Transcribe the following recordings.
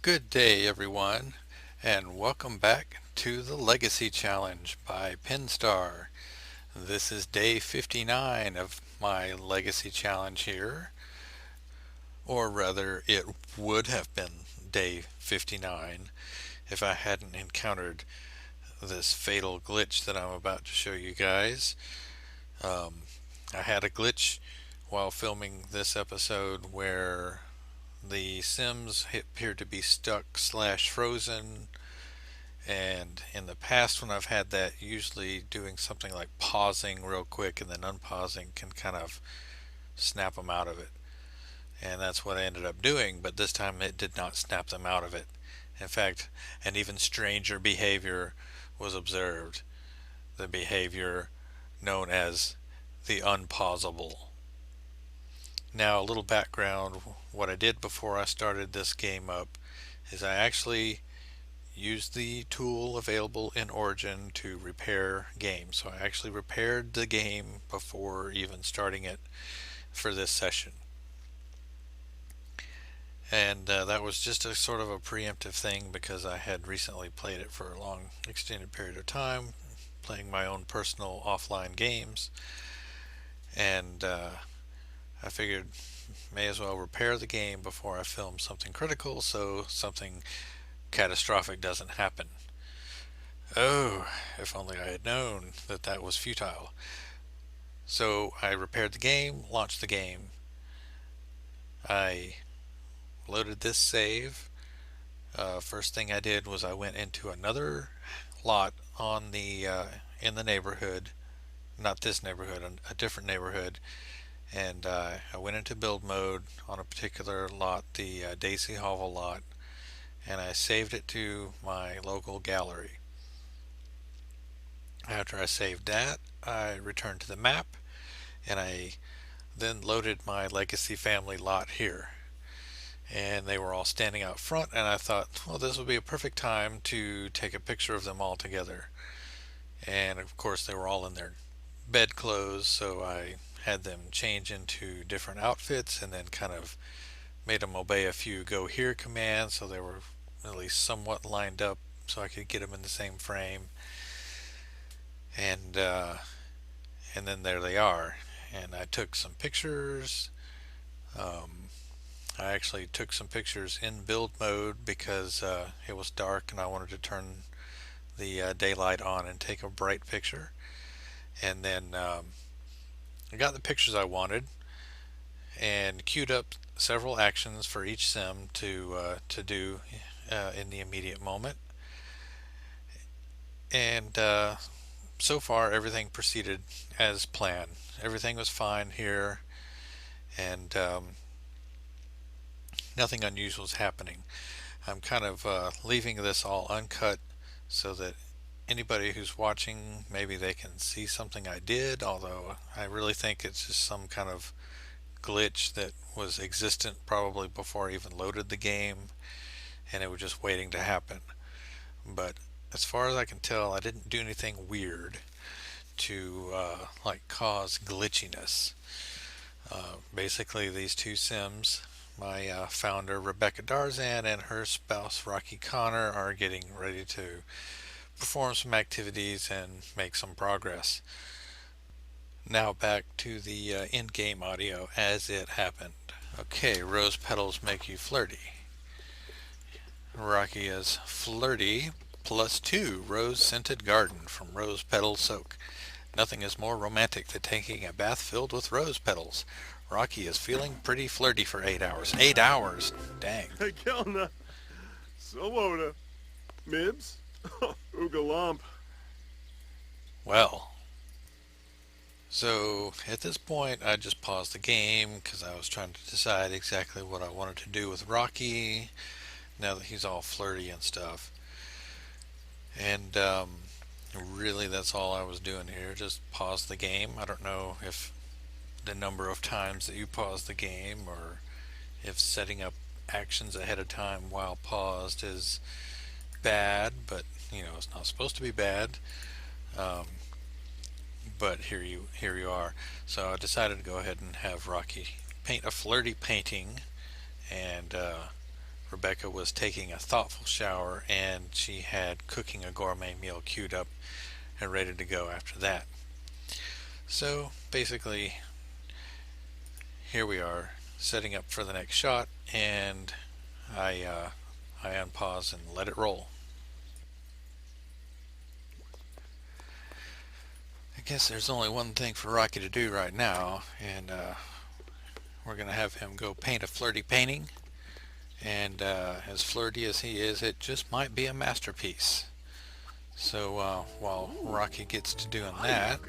Good day, everyone, and welcome back to the Legacy Challenge by Pinstar. This is day 59 of my Legacy Challenge here, or rather, it would have been day 59 if I hadn't encountered this fatal glitch that I'm about to show you guys. Um, I had a glitch while filming this episode where the Sims appeared to be stuck slash frozen. And in the past, when I've had that, usually doing something like pausing real quick and then unpausing can kind of snap them out of it. And that's what I ended up doing, but this time it did not snap them out of it. In fact, an even stranger behavior was observed, the behavior known as the unpausable. Now, a little background: what I did before I started this game up is I actually used the tool available in Origin to repair games. So I actually repaired the game before even starting it for this session. And that was just a sort of a preemptive thing because I had recently played it for a long extended period of time, playing my own personal offline games. And I figured may as well repair the game before I film something critical so something catastrophic doesn't happen. Oh, if only I had known that that was futile. So I repaired the game, launched the game. I loaded this save. First thing I did was I went into another lot on the in the neighborhood, not this neighborhood, a different neighborhood, and I went into build mode on a particular lot, the Daisy Hovel lot, and I saved it to my local gallery. After I saved that, I returned to the map and I then loaded my Legacy family lot here. And they were all standing out front, and I thought, well, this would be a perfect time to take a picture of them all together. And of course, they were all in their bed clothes, so I had them change into different outfits and then kind of made them obey a few go here commands so they were at least somewhat lined up so I could get them in the same frame. And and then there they are. And I took some pictures. Um, I actually took some pictures in build mode because it was dark and I wanted to turn the daylight on and take a bright picture. And then I got the pictures I wanted and queued up several actions for each sim to do in the immediate moment. And so far, everything proceeded as planned. Everything was fine here, and nothing unusual is happening. I'm kind of leaving this all uncut so that anybody who's watching, maybe they can see something I did, although I really think it's just some kind of glitch that was existent probably before I even loaded the game, and it was just waiting to happen. But as far as I can tell, I didn't do anything weird to like cause glitchiness. Basically, these two Sims, my founder Rebecca Daarzan and her spouse Rocky Connor, are getting ready to perform some activities and make some progress. Now back to the in-game audio as it happened. Okay, rose petals make you flirty. Rocky is flirty +2 rose scented garden from rose petal soak. Nothing is more romantic than taking a bath filled with rose petals. Rocky is feeling pretty flirty for 8 hours. 8 hours? Dang. Kelna, Swoboda, Mibs, Oogalump. Well, so at this point I just paused the game because I was trying to decide exactly what I wanted to do with Rocky now that he's all flirty and stuff. And really that's all I was doing here, just pause the game. I don't know if the number of times that you pause the game or if setting up actions ahead of time while paused is bad, but it's not supposed to be bad. Um, but here you are. So I decided to go ahead and have Rocky paint a flirty painting, and Rebecca was taking a thoughtful shower and she had cooking a gourmet meal queued up and ready to go after that. So basically, here we are setting up for the next shot, and I unpause and let it roll. I guess there's only one thing for Rocky to do right now, and we're gonna have him go paint a flirty painting. And as flirty as he is, it just might be a masterpiece. So while Rocky gets to doing that,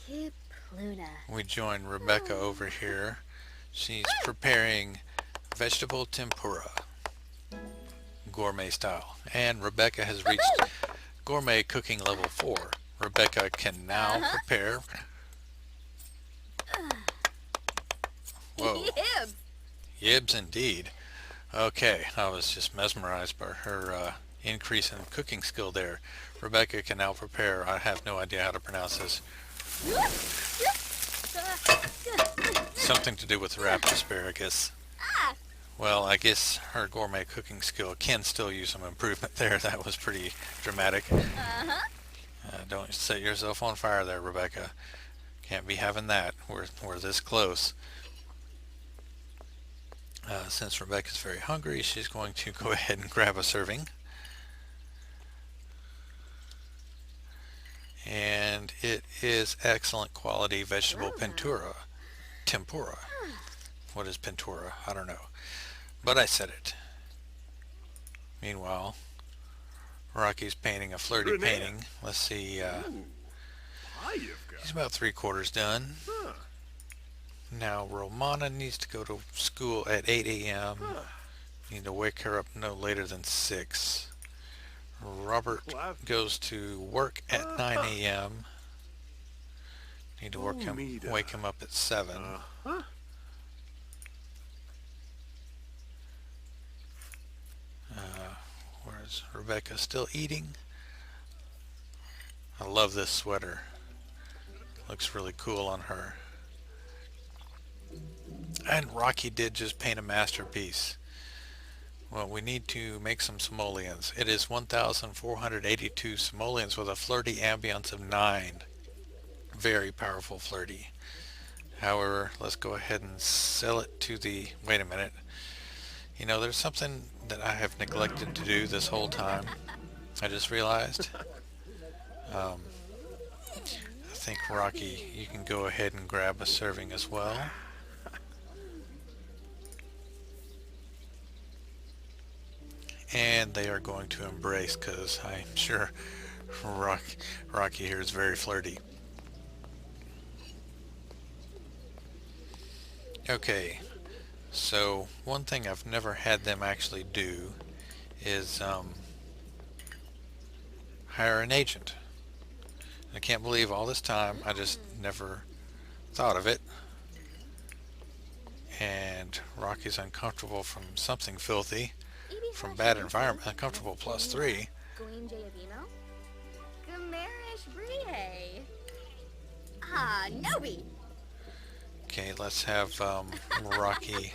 Yoga. Kipluna. we join Rebecca over here. She's preparing vegetable tempura, gourmet style. And Rebecca has reached gourmet cooking level 4. Rebecca can now prepare. Whoa, Yibs. yibs indeed. Okay, I was just mesmerized by her increase in cooking skill there. Rebecca can now prepare, I have no idea how to pronounce this, something to do with wrapped asparagus. Well, I guess her gourmet cooking skill can still use some improvement there. That was pretty dramatic. Don't set yourself on fire there, Rebecca. Can't be having that. We're this close. Since Rebecca's very hungry, she's going to go ahead and grab a serving. And it is excellent quality vegetable tempura. What is pentura? I don't know. But I said it. Meanwhile, Rocky's painting a flirty Renee. painting. Let's see. Ooh, He's Payivka. about 3/4 done. Huh. Now Romana needs to go to school at 8 a.m. Huh. Need to wake her up no later than 6. Robert Clever. goes to work at 9 a.m. Need to Mida. wake him up at 7. Uh-huh. Whereas Rebecca still eating. I love this sweater. Looks really cool on her. And Rocky did just paint a masterpiece. Well, we need to make some simoleons. It is 1,482 simoleons with a flirty ambience of 9. Very powerful flirty. However, let's go ahead and sell it to the... Wait a minute. You know, there's something that I have neglected to do this whole time. I just realized. I think, Rocky, you can go ahead and grab a serving as well. And they are going to embrace, because I'm sure Rocky here is very flirty. Okay, so one thing I've never had them actually do is hire an agent. I can't believe all this time I just never thought of it. And Rocky's uncomfortable from something filthy. From bad environment, uncomfortable +3. Nobi. Okay, let's have Rocky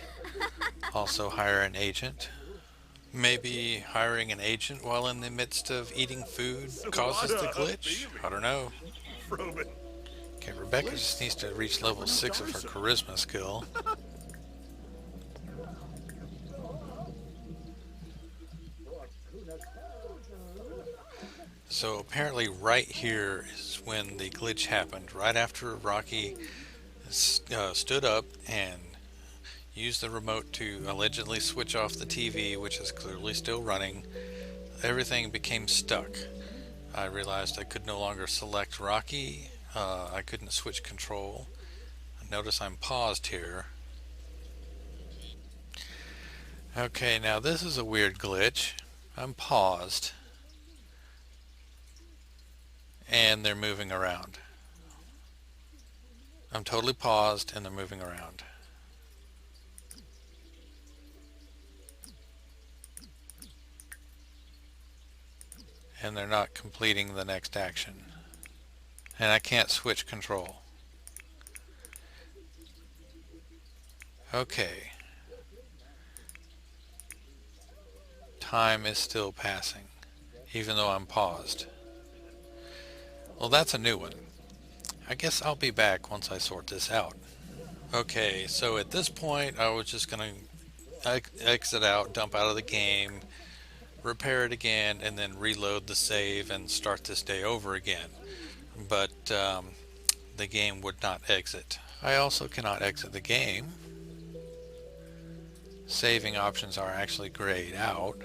also hire an agent. Maybe hiring an agent while in the midst of eating food causes the glitch? I don't know. From it. Okay, Rebecca just needs to reach level 6 of her charisma skill. So apparently right here is when the glitch happened, right after Rocky stood up and used the remote to allegedly switch off the TV, which is clearly still running. Everything became stuck. I realized I could no longer select Rocky. I couldn't switch control. Notice I'm paused here. Okay, now this is a weird glitch. I'm paused. And they're moving around. I'm totally paused and they're moving around. and they're not completing the next action. And I can't switch control. Okay, time is still passing, even though I'm paused. Well, that's a new one. I guess I'll be back once I sort this out. Okay, so at this point, I was just going to exit out, dump out of the game, repair it again, and then reload the save and start this day over again. But the game would not exit. I also cannot exit the game. Saving options are actually grayed out.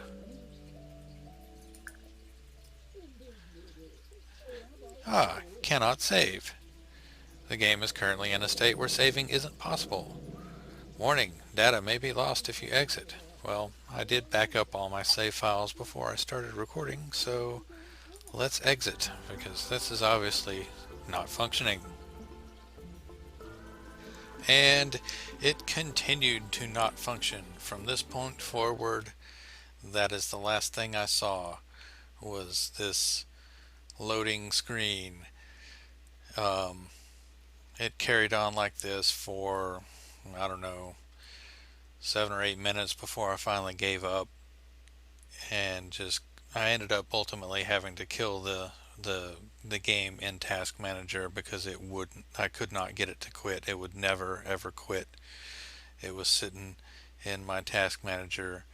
Cannot save. The game is currently in a state where saving isn't possible. Warning, data may be lost if you exit. Well, I did back up all my save files before I started recording, so let's exit, because this is obviously not functioning. And it continued to not function. From this point forward, that is the last thing I saw, was this loading screen. Um, it carried on like this for, I don't know, 7 or 8 minutes before I finally gave up, and just I ended up ultimately having to kill the game in Task Manager because it wouldn't. I could not get it to quit. It would never ever quit. It was sitting in my Task Manager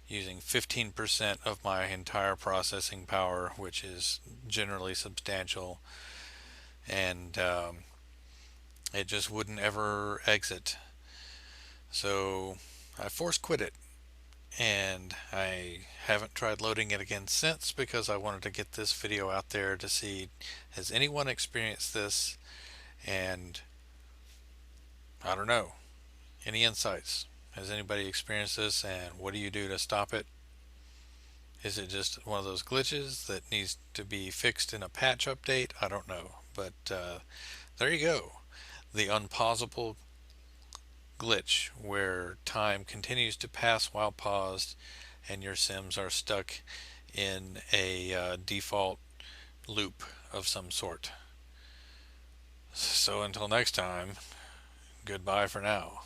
using 15% of my entire processing power, which is generally substantial, and it just wouldn't ever exit. So I force quit it, and I haven't tried loading it again since because I wanted to get this video out there to see, has anyone experienced this, and I don't know, any insights? Has anybody experienced this, and what do you do to stop it? Is it just one of those glitches that needs to be fixed in a patch update? I don't know, but there you go. The unpausable glitch, where time continues to pass while paused and your sims are stuck in a default loop of some sort. So until next time, goodbye for now.